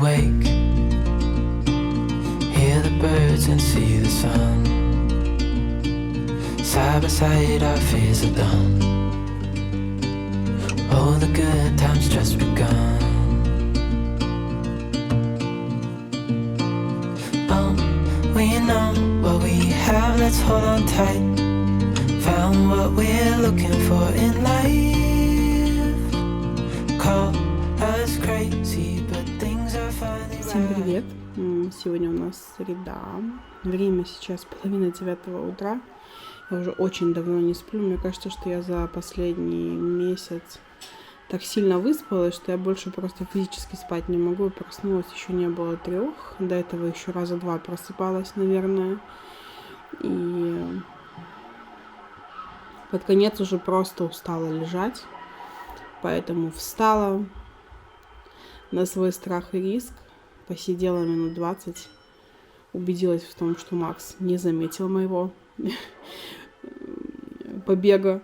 wake, hear the birds and see the sun. Side by side our fears are done. Oh, the good times just begun. Oh, we know what we have, let's hold on tight. Found what we're looking for in life. Call us crazy, but things are finally right. Всем привет! Сегодня у нас среда. Время сейчас 8:30 утра. Я уже очень давно не сплю. Мне кажется, что я за последний месяц так сильно выспалась, что я больше просто физически спать не могу. Проснулась еще не было 3. До этого еще раза 2 просыпалась, наверное. И под конец уже просто устала лежать. Поэтому встала на свой страх и риск. Посидела минут 20. Убедилась в том, что Макс не заметил моего побега.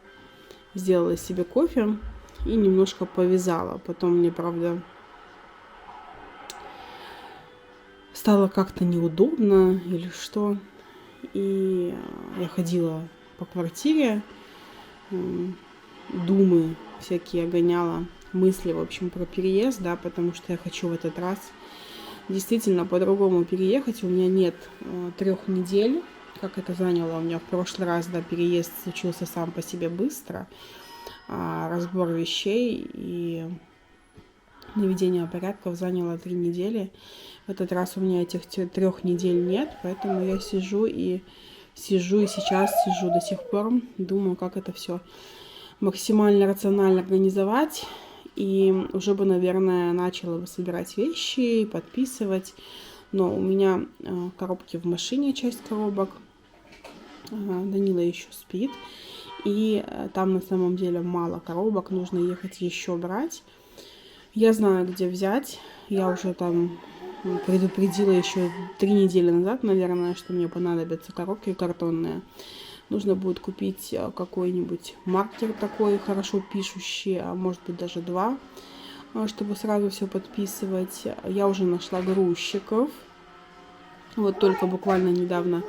Сделала себе кофе и немножко повязала. Потом мне, правда, стало как-то неудобно или что. И я ходила по квартире, думы всякие гоняла, мысли, в общем, про переезд, да, потому что я хочу в этот раз действительно по-другому переехать. У меня нет 3 недель, как это заняло у меня в прошлый раз, да, переезд случился сам по себе быстро. Разбор вещей и наведение порядков заняло 3 недели. В этот раз у меня этих 3 недель нет, поэтому я сижу и сейчас сижу до сих пор, думаю, как это все максимально рационально организовать. И уже бы, наверное, начала бы собирать вещи, подписывать. Но у меня коробки в машине, часть коробок. Данила еще спит. И там на самом деле мало коробок, нужно ехать еще брать. Я знаю, где взять. Я уже там предупредила еще 3 недели назад, наверное, что мне понадобятся коробки картонные. Нужно будет купить какой-нибудь маркер такой, хорошо пишущий, а может быть даже 2, чтобы сразу все подписывать. Я уже нашла грузчиков. Вот только буквально недавно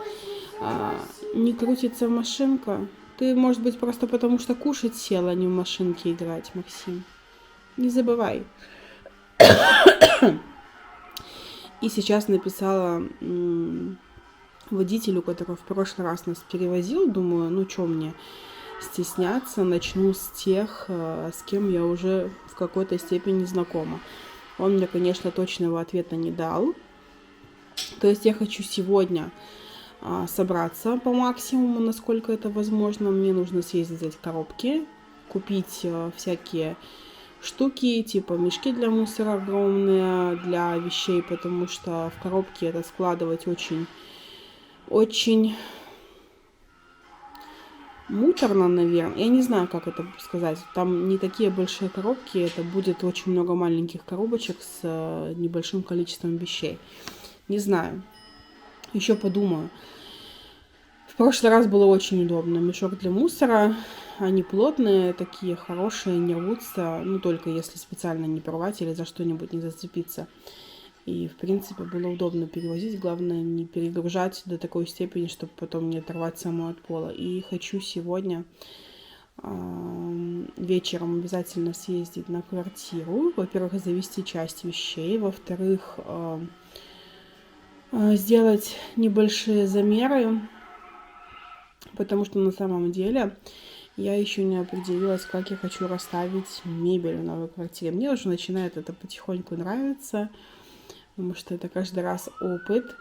не крутится машинка. Ты, может быть, просто потому что кушать села, а не в машинке играть, Максим. Не забывай. И сейчас написала водителю, который в прошлый раз нас перевозил. Думаю, ну что мне стесняться, начну с тех, с кем я уже в какой-то степени знакома. Он мне, конечно, точного ответа не дал. То есть я хочу сегодня собраться по максимуму, насколько это возможно. Мне нужно съездить взять коробки, купить всякие штуки, типа мешки для мусора огромные, для вещей, потому что в коробке это складывать очень муторно, наверное. Я не знаю, как это сказать. Там не такие большие коробки, это будет очень много маленьких коробочек с небольшим количеством вещей. Не знаю. Еще подумаю. В прошлый раз было очень удобно. Мешок для мусора. Они плотные, такие хорошие, не рвутся. Ну, только если специально не порвать или за что-нибудь не зацепиться. И, в принципе, было удобно перевозить. Главное, не перегружать до такой степени, чтобы потом не оторвать саму от пола. И хочу сегодня вечером обязательно съездить на квартиру. Во-первых, завести часть вещей. Во-вторых, сделать небольшие замеры, потому что на самом деле я еще не определилась, как я хочу расставить мебель в новой квартире. Мне уже начинает это потихоньку нравиться, потому что это каждый раз опыт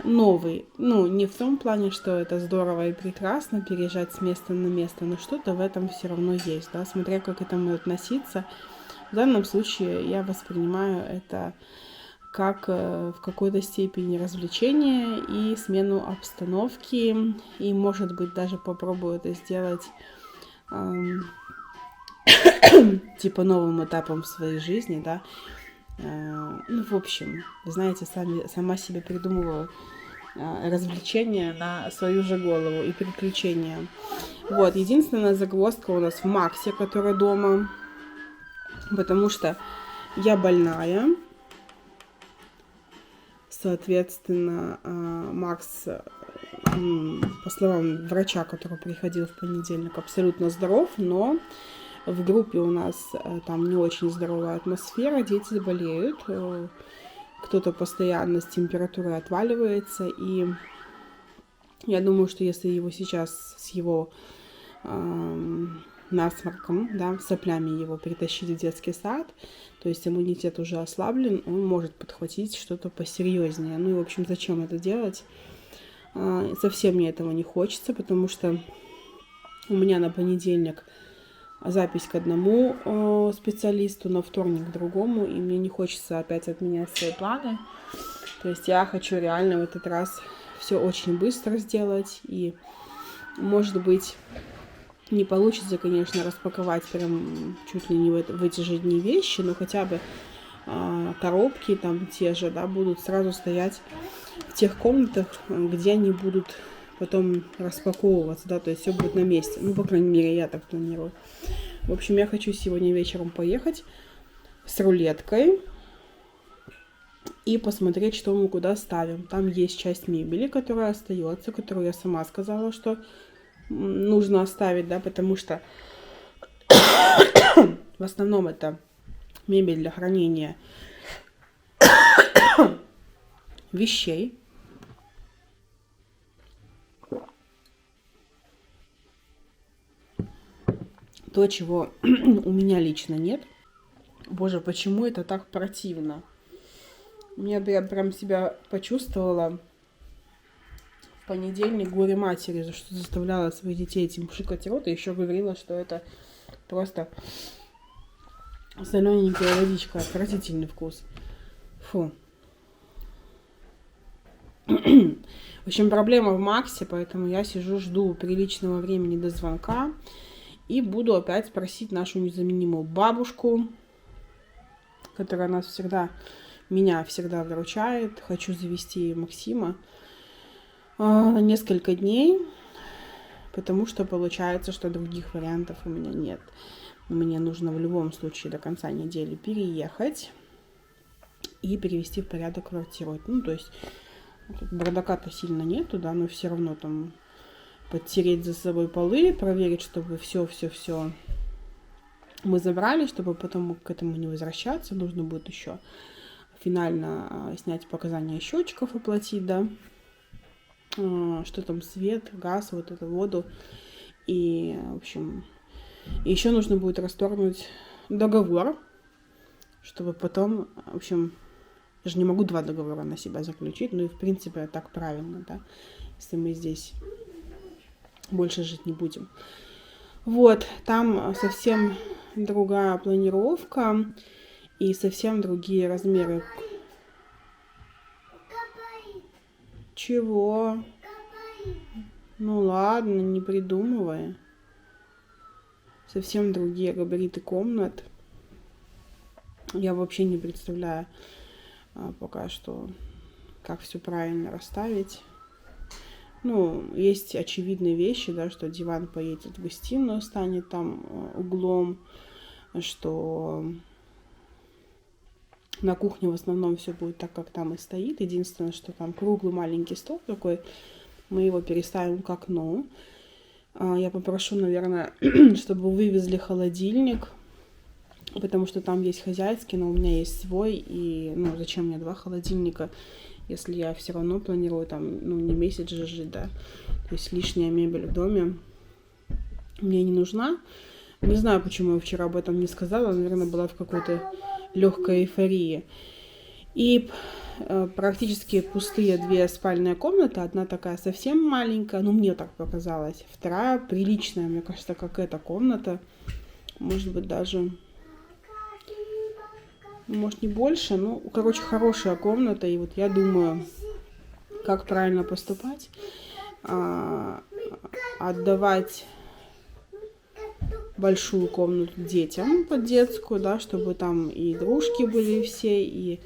новый. Ну, не в том плане, что это здорово и прекрасно переезжать с места на место, но что-то в этом все равно есть, да, смотря как к этому относиться. В данном случае я воспринимаю это как в какой-то степени развлечение и смену обстановки, и, может быть, даже попробую это сделать типа новым этапом в своей жизни, да. Ну, в общем, знаете, сама себе придумываю развлечения на свою же голову и приключения. Вот, единственная загвоздка у нас в Максе, который дома, потому что я больная. Соответственно, Макс, по словам врача, который приходил в понедельник, абсолютно здоров, но в группе у нас там не очень здоровая атмосфера, дети болеют, кто-то постоянно с температурой отваливается, и я думаю, что если его сейчас с его насморком, да, соплями его притащить в детский сад, то есть иммунитет уже ослаблен, он может подхватить что-то посерьезнее. Ну и, в общем, зачем это делать? Совсем мне этого не хочется, потому что у меня на понедельник запись к одному специалисту, на вторник к другому, и мне не хочется опять отменять свои планы. То есть я хочу реально в этот раз все очень быстро сделать, и, может быть, не получится, конечно, распаковать прям чуть ли не в эти же дни вещи, но хотя бы коробки там те же, да, будут сразу стоять в тех комнатах, где они будут потом распаковываться, да, то есть все будет на месте. Ну, по крайней мере, я так планирую. В общем, я хочу сегодня вечером поехать с рулеткой и посмотреть, что мы куда ставим. Там есть часть мебели, которая остается, которую я сама сказала, что нужно оставить, да, потому что в основном это мебель для хранения вещей. То, чего у меня лично нет. Боже, почему это так противно? Я прям себя почувствовала в понедельник горе матери, за что заставляла своих детей этим пшикать рот, и еще говорила, что это просто солененькая водичка, отвратительный вкус. Фу. В общем, проблема в Максе, поэтому я сижу, жду приличного времени до звонка и буду опять просить нашу незаменимую бабушку, которая меня всегда выручает. Хочу завести Максима на несколько дней, потому что получается, что других вариантов у меня нет. Мне нужно в любом случае до конца недели переехать и привести в порядок квартиру. Ну, то есть тут бардака-то сильно нету, да, но все равно там подтереть за собой полы, проверить, чтобы все мы забрали, чтобы потом к этому не возвращаться. Нужно будет еще финально снять показания счетчиков, оплатить, да, что там, свет, газ, вот эту воду. И, в общем, еще нужно будет расторгнуть договор, чтобы потом, в общем, я же не могу 2 договора на себя заключить, ну и, в принципе, так правильно, да, если мы здесь больше жить не будем. Вот, там совсем другая планировка и совсем другие размеры. Чего? Ну ладно, не придумывай. Совсем другие габариты комнат. Я вообще не представляю пока что, как все правильно расставить. Ну, есть очевидные вещи, да, что диван поедет в гостиную, станет там углом, что на кухне в основном все будет так, как там и стоит. Единственное, что там круглый маленький стол такой, мы его переставим к окну. Я попрошу, наверное, чтобы вывезли холодильник, потому что там есть хозяйский, но у меня есть свой, и, ну, зачем мне 2 холодильника, если я все равно планирую там, ну, не месяц же жить, да, то есть лишняя мебель в доме мне не нужна. Не знаю, почему я вчера об этом не сказала, наверное, была в какой-то легкой эйфории. И практически пустые 2 спальные комнаты, одна такая совсем маленькая, ну, мне так показалось, вторая приличная, мне кажется, как эта комната, может быть, даже, может, не больше, ну, короче, хорошая комната, и вот я думаю, как правильно поступать, отдавать большую комнату детям под детскую, да, чтобы там и игрушки были все, и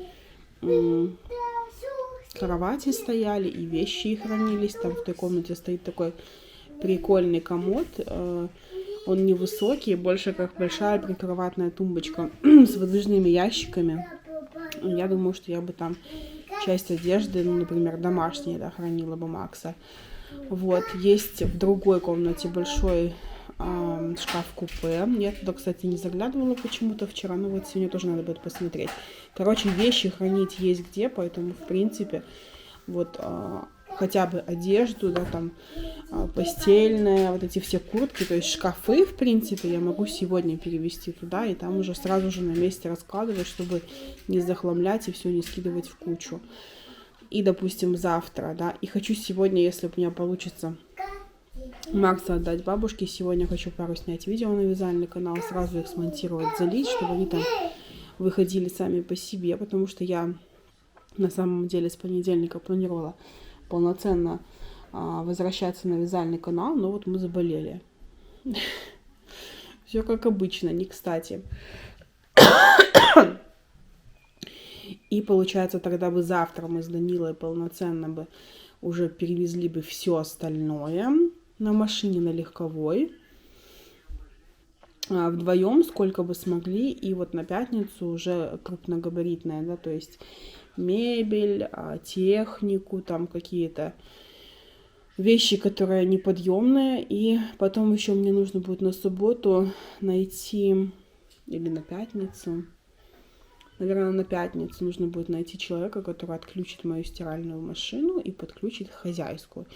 кровати стояли, и вещи и хранились. Там в той комнате стоит такой прикольный комод. Он невысокий, больше как большая прикроватная тумбочка с выдвижными ящиками. Я думаю, что я бы там часть одежды, ну, например, домашней, да, хранила бы Макса. Вот, есть в другой комнате большой шкаф-купе. Я туда, кстати, не заглядывала почему-то вчера, но вот сегодня тоже надо будет посмотреть. Короче, вещи хранить есть где, поэтому, в принципе, вот хотя бы одежду, да, там, постельная, вот эти все куртки, то есть шкафы, в принципе, я могу сегодня перевести туда, и там уже сразу же на месте раскладывать, чтобы не захламлять и все не скидывать в кучу. И, допустим, завтра, да, и хочу сегодня, если у меня получится Макса отдать бабушке, сегодня хочу пару снять видео на вязальный канал, сразу их смонтировать, залить, чтобы они там выходили сами по себе, потому что я на самом деле с понедельника планировала полноценно возвращаться на вязальный канал, но вот мы заболели. Все как обычно, не кстати. И получается, тогда бы завтра мы с Данилой полноценно бы уже перевезли бы все остальное на машине, на легковой. Вдвоем сколько бы смогли. И вот на пятницу уже крупногабаритная, да, то есть мебель, технику, там какие-то вещи, которые неподъемные. И потом еще мне нужно будет на субботу найти, или на пятницу, наверное, на пятницу нужно будет найти человека, который отключит мою стиральную машину и подключит хозяйскую.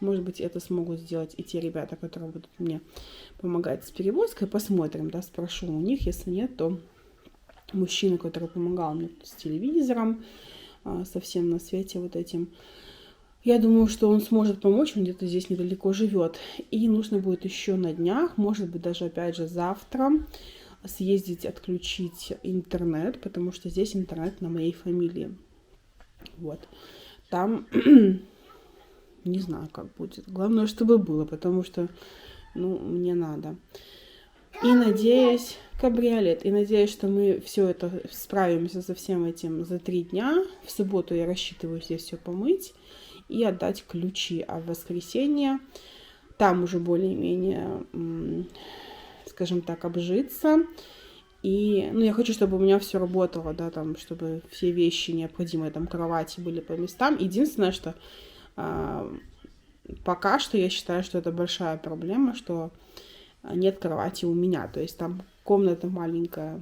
Может быть, это смогут сделать и те ребята, которые будут мне помогать с перевозкой. Посмотрим, да, спрошу у них. Если нет, то мужчина, который помогал мне с телевизором, совсем на свете вот этим, я думаю, что он сможет помочь, он где-то здесь недалеко живет. И нужно будет еще на днях, может быть, даже опять же завтра, съездить, отключить интернет, потому что здесь интернет на моей фамилии. Вот. Там не знаю, как будет. Главное, чтобы было, потому что, ну, мне надо. И надеюсь, кабриолет, и надеюсь, что мы все это справимся со всем этим за 3 дня. В субботу я рассчитываю здесь все помыть и отдать ключи. А в воскресенье там уже более-менее, скажем так, обжиться. И, ну, я хочу, чтобы у меня все работало, да, там, чтобы все вещи необходимые, там, кровати были по местам. Единственное, что пока что я считаю, что это большая проблема, что нет кровати у меня. То есть там комната маленькая,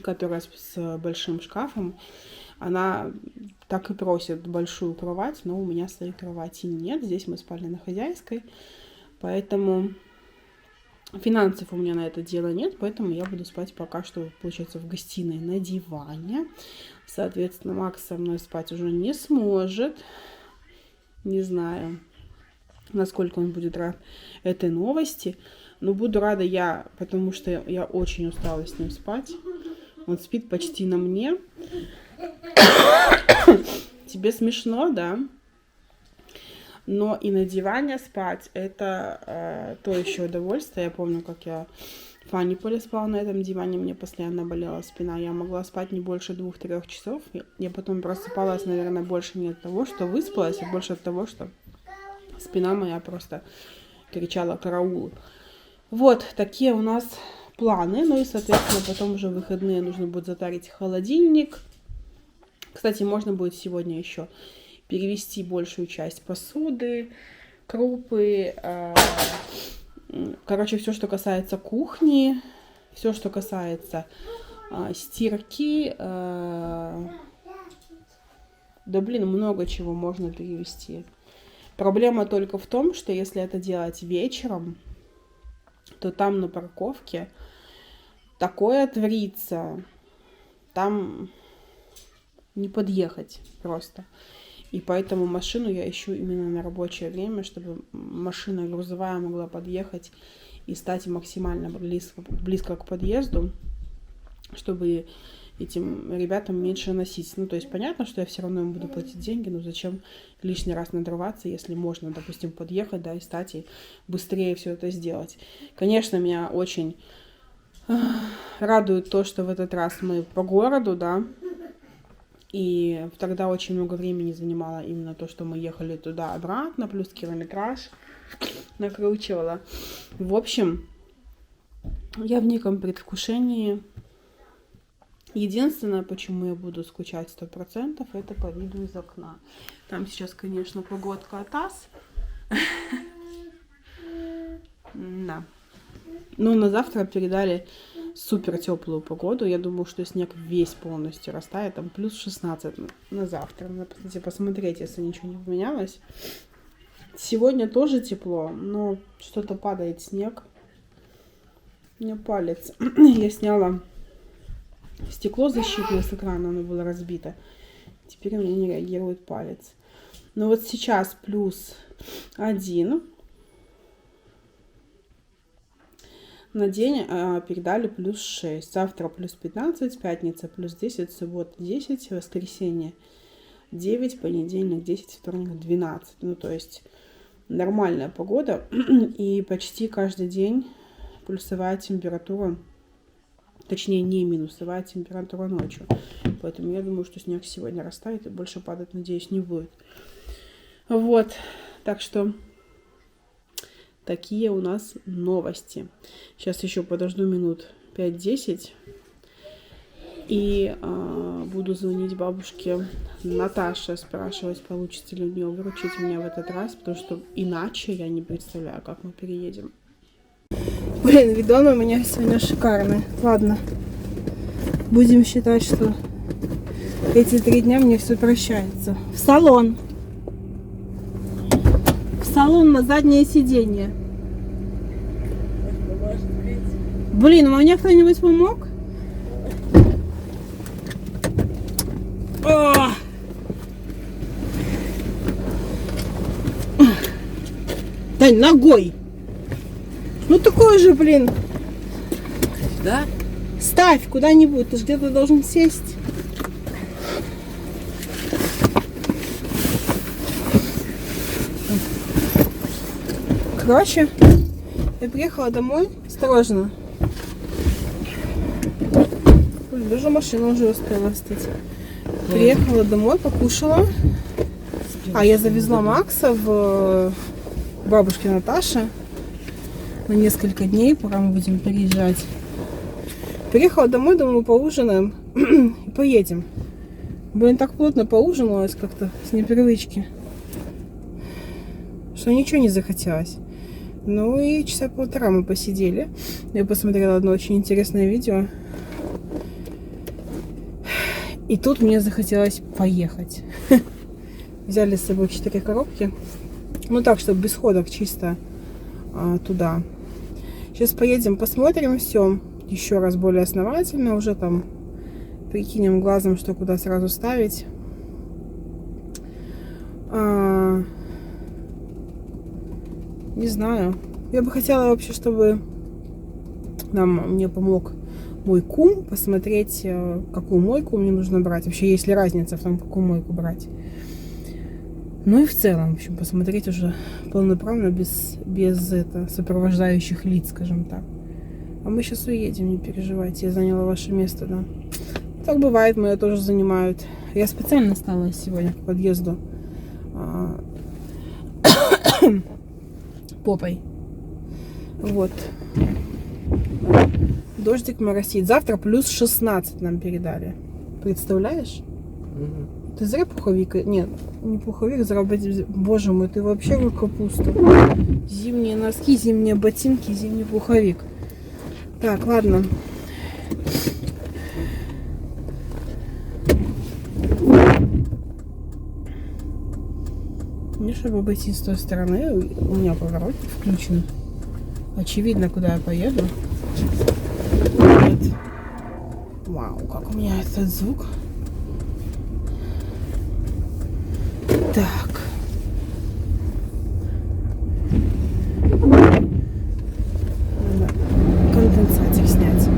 которая с большим шкафом, она так и просит большую кровать, но у меня своей кровати нет. Здесь мы спали на хозяйской, поэтому финансов у меня на это дело нет, поэтому я буду спать пока что, получается, в гостиной на диване. Соответственно, Макс со мной спать уже не сможет. Не знаю, насколько он будет рад этой новости. Но буду рада я, потому что я очень устала с ним спать. Он спит почти на мне. Тебе смешно, да? Но и на диване спать — это то еще удовольствие. Я помню, как я в Фаниполе спала на этом диване, мне постоянно болела спина. Я могла спать не больше 2-3 часов. Я потом просыпалась, наверное, больше не от того, что выспалась, а больше от того, что спина моя просто кричала «караул». Вот такие у нас планы. Ну и, соответственно, потом уже в выходные нужно будет затарить холодильник. Кстати, можно будет сегодня еще перевести большую часть посуды, крупы, короче, все, что касается кухни, все, что касается стирки, да блин, много чего можно перевести. Проблема только в том, что если это делать вечером, то там на парковке такое творится, там не подъехать просто. И поэтому машину я ищу именно на рабочее время, чтобы машина грузовая могла подъехать и стать максимально близко к подъезду, чтобы этим ребятам меньше носить. Ну, то есть понятно, что я все равно им буду платить деньги, но зачем лишний раз надрываться, если можно, допустим, подъехать, да, и стать и быстрее все это сделать. Конечно, меня очень радует то, что в этот раз мы по городу, да, и тогда очень много времени занимало именно то, что мы ехали туда-обратно, плюс километраж накручивала. В общем, я в неком предвкушении Единственное, почему я буду скучать 100%, это по виду из окна. Там сейчас, конечно, погодка атас. Да. Но на завтра передали супер теплую погоду. Я думаю, что снег весь полностью растает. Там плюс 16 на завтра. Надо, кстати, посмотреть, если ничего не поменялось. Сегодня тоже тепло, но что-то падает снег. У меня палец. Я сняла стекло защитное с экрана, оно было разбито. Теперь у меня не реагирует палец. Но вот сейчас +1. На день передали +6. Завтра +15, пятница +10, суббота 10, воскресенье 9, понедельник 10, вторник 12. Ну, то есть нормальная погода. И почти каждый день плюсовая температура. Точнее, не минусовая температура ночью. Поэтому я думаю, что снег сегодня растает и больше падать, надеюсь, не будет. Вот. Так что такие у нас новости. Сейчас еще подожду минут 5-10. И буду звонить бабушке Наташе, спрашивать, получится ли у нее выручить меня в этот раз. Потому что иначе я не представляю, как мы переедем. Блин, видон у меня сегодня шикарный. Ладно. Будем считать, что эти 3 дня мне все прощается. В салон. В салон на заднее сиденье. Блин, вам мне кто-нибудь помог? О! Тань, ногой! Ну такой же, блин. Да? Ставь куда-нибудь, ты же где-то должен сесть. Короче, я приехала домой. Осторожно. Блин, даже машина уже успела остыть. Приехала домой, покушала. А я завезла Макса в бабушке Наташи на несколько дней, пока мы будем переезжать. Приехала домой, думаю, поужинаем и поедем. Блин, так плотно поужиналась как-то с непривычки, что ничего не захотелось. Ну и часа полтора мы посидели. Я посмотрела одно очень интересное видео. И тут мне захотелось поехать. Взяли с собой 4 коробки. Ну так, чтобы без ходок, чисто туда. Сейчас поедем, посмотрим все. Еще раз более основательно. Уже там прикинем глазом, что куда сразу ставить. Не знаю. Я бы хотела вообще, чтобы мне помог мой кум посмотреть, какую мойку мне нужно брать. Вообще, есть ли разница в том, какую мойку брать. Ну и в целом, в общем, посмотреть уже полноправно, без сопровождающих лиц, скажем так. А мы сейчас уедем, не переживайте, я заняла ваше место, да. Так бывает, меня тоже занимают. Я специально стала сегодня к подъезду попой. Вот. Дождик моросит. Завтра плюс 16 нам передали. Представляешь? Ты зря пуховик... Нет, не пуховик, заработать... Боже мой, ты вообще как капуста. Зимние носки, зимние ботинки, зимний пуховик. Так, ладно. Мне, чтобы обойти с той стороны, у меня поворотник включен. Очевидно, куда я поеду. Нет. Вау, как у меня этот звук. Так. Надо конденсатор снять.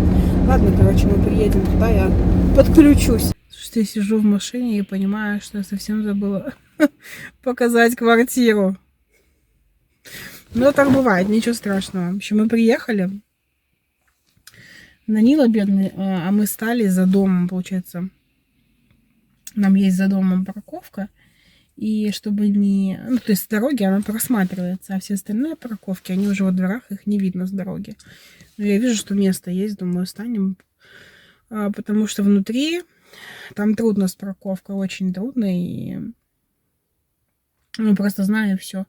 Ладно, короче, мы приедем туда, я подключусь. Что я сижу в машине и понимаю, что я совсем забыла показать квартиру. Но так бывает, ничего страшного. В общем, мы приехали. Данила бедный, а мы стали за домом, получается. Нам есть за домом парковка. И чтобы не... Ну, то есть с дороги она просматривается, а все остальные парковки, они уже во дворах, их не видно с дороги. Но я вижу, что место есть, думаю, станем потому что внутри там трудно с парковкой, очень трудно, и мы просто знаем все.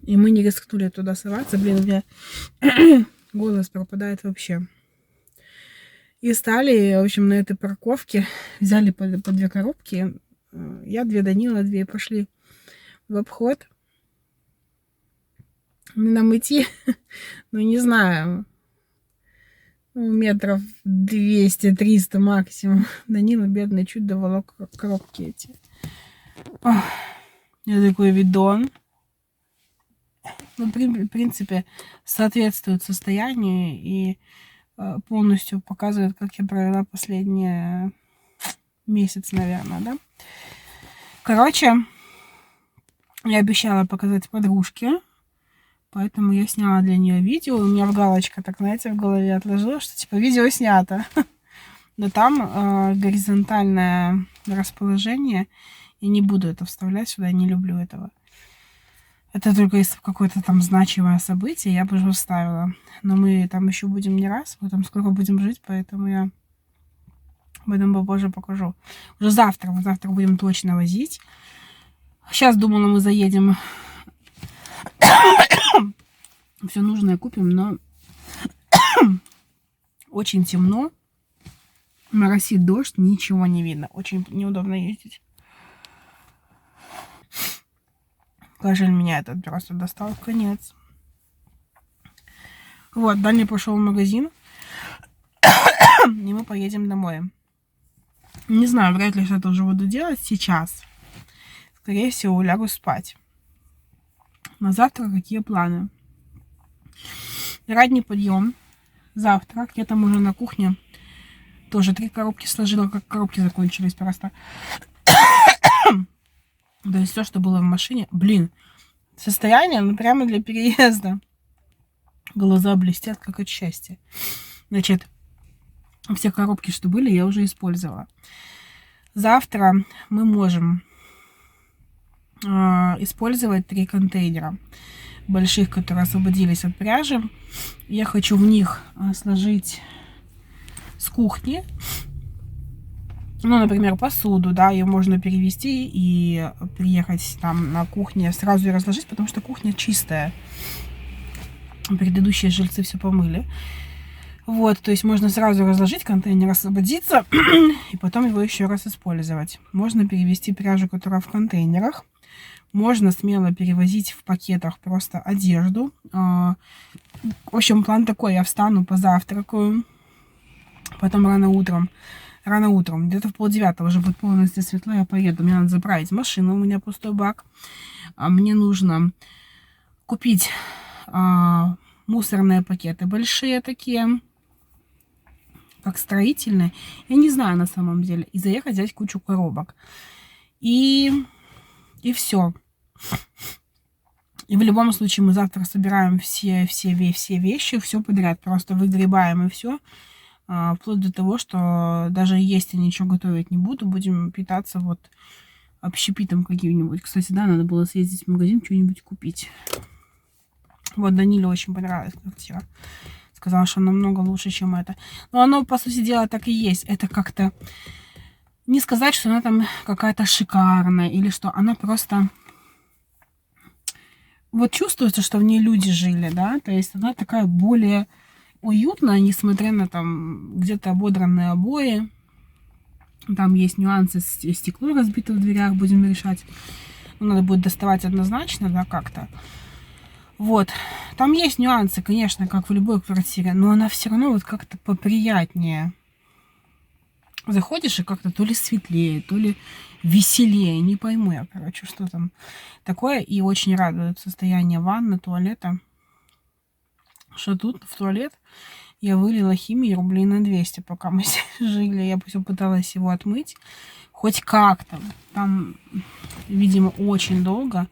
И мы не рискнули туда соваться. Блин, у меня голос пропадает вообще. И стали, в общем, на этой парковке, взяли по 2 коробки. Я 2, Данила 2, пошли в обход. Нам идти, ну, не знаю, метров 200-300 максимум. Данила, бедный, чуть доволок коробки эти. Ох, я такой видон. Ну, в принципе, соответствует состоянию и полностью показывает, как я провела последний месяц, наверное, да. Короче, я обещала показать подружке, поэтому я сняла для нее видео. У меня галочка, так, знаете, в голове отложила, что типа видео снято. Но там горизонтальное расположение. Я не буду это вставлять сюда, я не люблю этого. Это только если какое-то там значимое событие, я бы уже вставила. Но мы там еще будем не раз, мы там скоро будем жить, поэтому я об этом попозже покажу. Уже завтра будем точно возить. Сейчас думала, мы заедем. Все нужное купим, но очень темно. Моросит дождь, ничего не видно. Очень неудобно ездить. Кашель меня этот просто достал в конец. Вот, Даня пошел в магазин. И мы поедем домой. Не знаю, вряд ли что-то уже буду делать сейчас. Скорее всего, лягу спать. На завтра какие планы? Ранний подъем. Завтрак. Я там уже на кухне тоже 3 коробки сложила, как коробки закончились просто. То есть все, что было в машине. Блин, состояние, ну, прямо для переезда. Глаза блестят, как от счастья. Значит, все коробки, что были, я уже использовала. Завтра мы можем использовать 3 контейнера больших, которые освободились от пряжи. Я хочу в них сложить с кухни. Ну, например, посуду, да, ее можно перевести и приехать там на кухне, сразу ее разложить, потому что кухня чистая. Предыдущие жильцы все помыли. Вот, то есть можно сразу разложить, контейнер освободиться, и потом его еще раз использовать. Можно перевести пряжу, которая в контейнерах. Можно смело перевозить в пакетах просто одежду. В общем, план такой: я встану, позавтракаю, потом рано утром, где-то в 8:30 уже будет полностью светло, я поеду. Мне надо заправить машину, у меня пустой бак. Мне нужно купить мусорные пакеты большие такие, как строительные. Я не знаю на самом деле. И заехать взять кучу коробок. И все. И в любом случае мы завтра собираем все вещи, все подряд. Просто выгребаем и все. Вплоть до того, что даже есть я ничего готовить не буду. Будем питаться вот общепитом каким-нибудь. Кстати, да, надо было съездить в магазин, что-нибудь купить. Вот Даниле очень понравилась квартира. Сказала, что намного лучше, чем это. Но оно, по сути дела, так и есть. Это как-то... Не сказать, что она там какая-то шикарная или что. Она просто... Вот чувствуется, что в ней люди жили, да. То есть она такая более уютная, несмотря на там где-то ободранные обои. Там есть нюансы, стекло разбито в дверях, будем решать. Надо будет доставать однозначно, да, как-то. Вот. Там есть нюансы, конечно, как в любой квартире, но она все равно вот как-то поприятнее. Заходишь, и как-то то ли светлее, то ли веселее. Не пойму я, короче, что там такое. И очень радует состояние ванны, туалета. Что тут в туалет я вылила химии рублей на 200, пока мы жили. Я все пыталась его отмыть. Хоть как-то. Там, видимо, очень долго.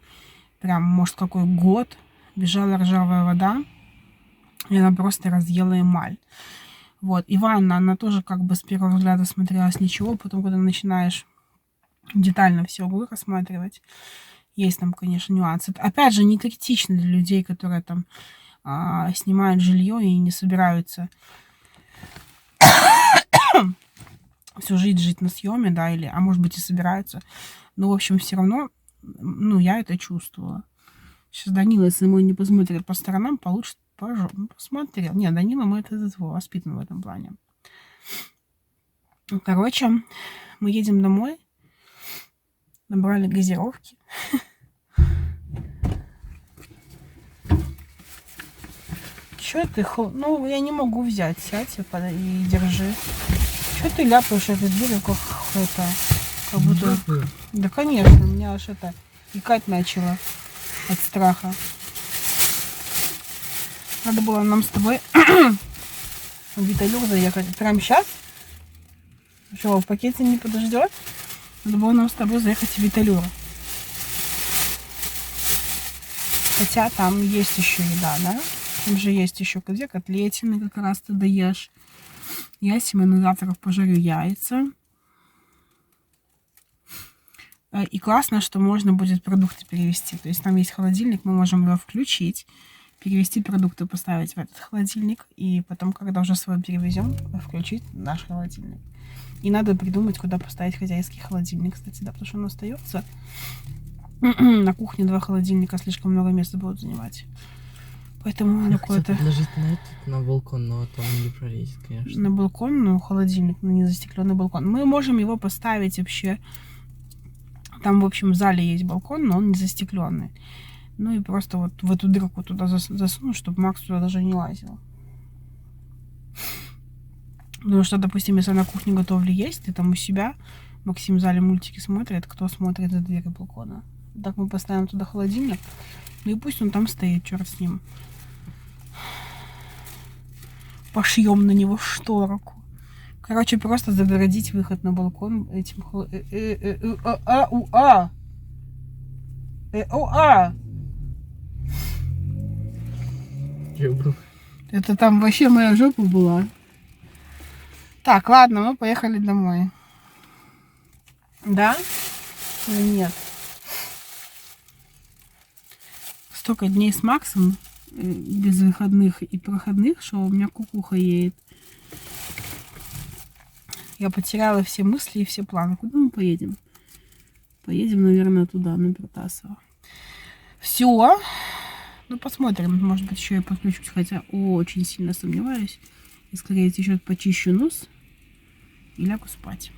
Прям, может, какой год. Бежала ржавая вода. И она просто разъела эмаль. Вот. И ванна, она тоже как бы с первого взгляда смотрелась ничего. Потом, когда начинаешь детально все углы рассматривать, есть там, конечно, нюансы. Опять же, не критично для людей, которые там снимают жилье и не собираются всю жизнь жить на съеме, да, или, а может быть и собираются. Но, в общем, все равно, ну, я это чувствовала. Сейчас Данила, если мой не посмотрит по сторонам, получит посмотрел. Нет, Данила, мы это воспитан в этом плане. Короче, мы едем домой. Набрали газировки. Чё ты... Ну, я не могу взять. Сядь и держи. Чё ты ляпаешь этот берег, как это... Как будто... Да, конечно, у меня аж это... икать начало от страха. Надо было нам с тобой в Виталюк заехать. Прямо сейчас? Что, в пакете не подождет? Надо было нам с тобой заехать в Виталюр. Хотя там есть еще еда, да? Там же есть еще где котлетины, как раз ты доешь. Я себе на завтрак пожарю яйца. И классно, что можно будет продукты перевести. То есть там есть холодильник, мы можем его включить, перевести продукты, поставить в этот холодильник. И потом, когда уже свой перевезем, включить наш холодильник. И надо придумать, куда поставить хозяйский холодильник, кстати, да, потому что он остается. На кухне 2 холодильника слишком много места будут занимать. Поэтому какое-то... предложить на балкон, но там не пролезет, конечно. На балкон, ну, холодильник, но не застекленный балкон. Мы можем его поставить вообще... Там, в общем, в зале есть балкон, но он не застекленный. Ну и просто вот в эту дырку туда засунуть, чтобы Макс туда даже не лазил. Потому что, допустим, если на кухне готовлю есть, ты там у себя, Максим в зале мультики смотрит, кто смотрит за дверью балкона. Так мы поставим туда холодильник, ну и пусть он там стоит, черт с ним. Пошьем на него шторку. Короче, просто загородить выход на балкон этим Это там вообще моя жопа была. Так, ладно, мы поехали домой. Да? Или нет? Столько дней с Максом без выходных и проходных, что у меня кукуха едет. Я потеряла все мысли и все планы. Куда мы поедем? Поедем, наверное, туда, на Протасово. Все. Ну, посмотрим. Может быть, еще и подключусь, хотя очень сильно сомневаюсь. И, скорее всего, почищу нос и лягу спать.